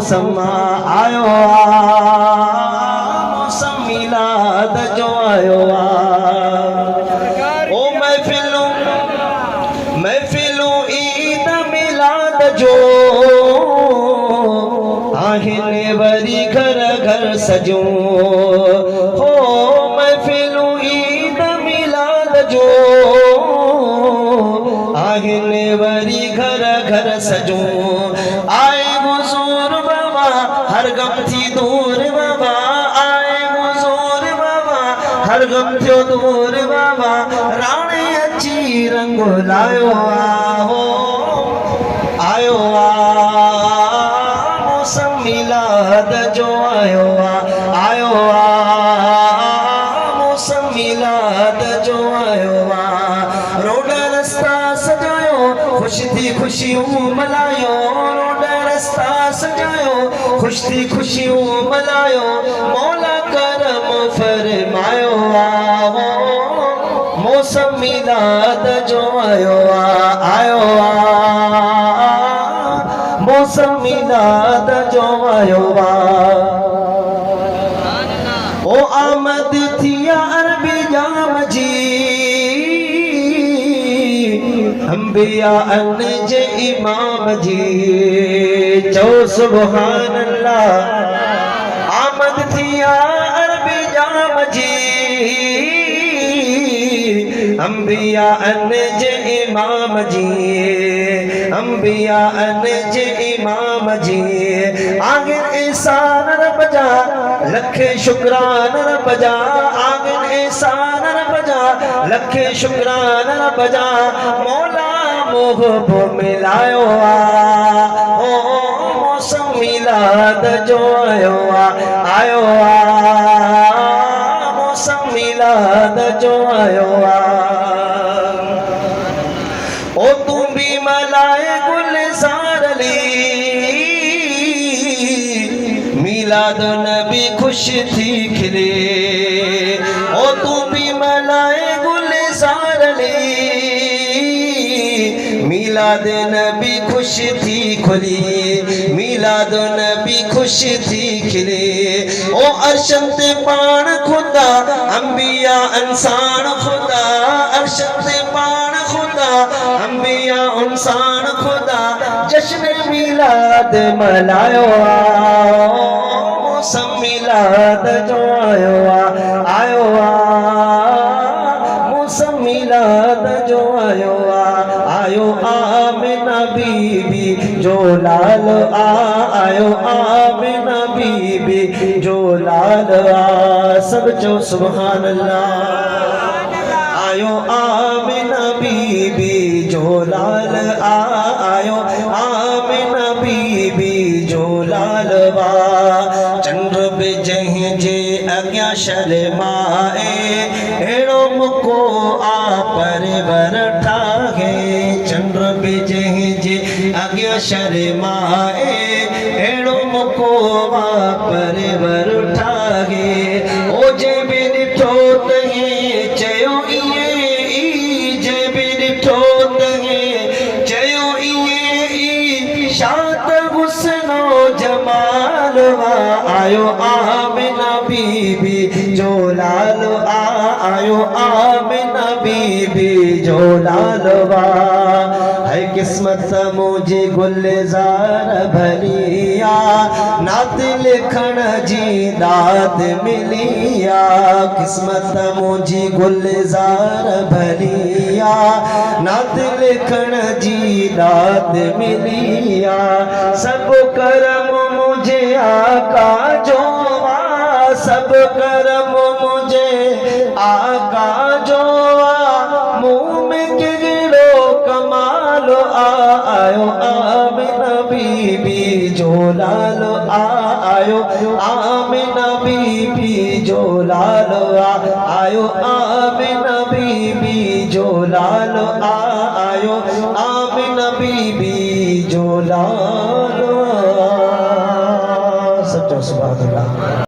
मौसम आयो मौसम मिलाद जो आयो ओ महफिलूं ईद मिलाद जो आहिनि वरी घर घर सजूं हो महफिलूं ईद मिलाद जो आहिनि वरी घर घर सजूं आए हुजूर बाबा हर गम थी दूर बाबा आए हुजूर बाबा हर गम थियो दूर बाबा राणे अची रंग लायो हो आयो मौसम मिलाद जो आयो मौसम मिलाद जो आयो रोड रस्ता सजायो खुश थी खुशियों मलायो रोड रस्ता सजायो खुश थी खुशियों मलायो मौला करम फरमायो मौसम मिलाद जो आयो मौसम मिलाद जो आयो ओ आमद थिया अरबी जाम जी अंबिया अन जे इमाम जी चो सुभान अल्लाह आमद थिया अरबी जाम जी अंबिया अन जे इमाम जी अंबिया अन जे इमाम जी आगिर एहसान रब जा लखे शुक्रान रब जा आगिर एहसान रब जा लखे शुक्रान रब जा मौला मोह बो मिलायो ओ मौसम मिलाद जो आयो मौसम मिलाद जो आयो ओ तू भी मलाए गुलजार ली मिलाद नबी खुश थी खिले ओ तू भी मलाए गुलजार ली मिलाद नबी खुश थी खुली मिलाद नबी खुश थी खिले ओ अर्शम ते पाण खुदा अंबिया इंसान खुदा अर्शम ते पाण खुदा अंबिया इंसान खुदा जश्न मिलाद मनायो मौसम मिलाद जो आयो मौसम मिलाद जो आयो आमिना बीबी जो लाल आयो आमिना बीबी जो लाल सब जो सुभान अल्लाह आयो आमिना बीबी जो लाल आयो आमिना बीबी जो लाल चंद्र जह जे अग्ञा शर्माए एड़ो मुको आ परवर ठागे चंद्र जह जे अग्ञा शर्माए एड़ो मुको आ परवर ठागे ओ जे बि ॾिठो तहे चयो इए जे बि ॾिठो तहे चयो इए शात हुस्नो जमाल आयो आमिना बीबी जो लाल आयो आमिना बीबी जो लाल है किस्मत मुझे गुलजार भलिया नात लिखण जी दात मिलिया किस्मत मुझे गुलजार भलिया नात लिखण जी दात मिलिया सब करम मुझे आका जो सब करम मुझे आका जो मुँह में गिरो कमाल आयो आमिना बीबी जो लाल आयो आमिना बीबी जो लाल आयो आमिना बीबी जो लाल आयो आमिना बीबी जो लाल सच्चा सुभान अल्लाह।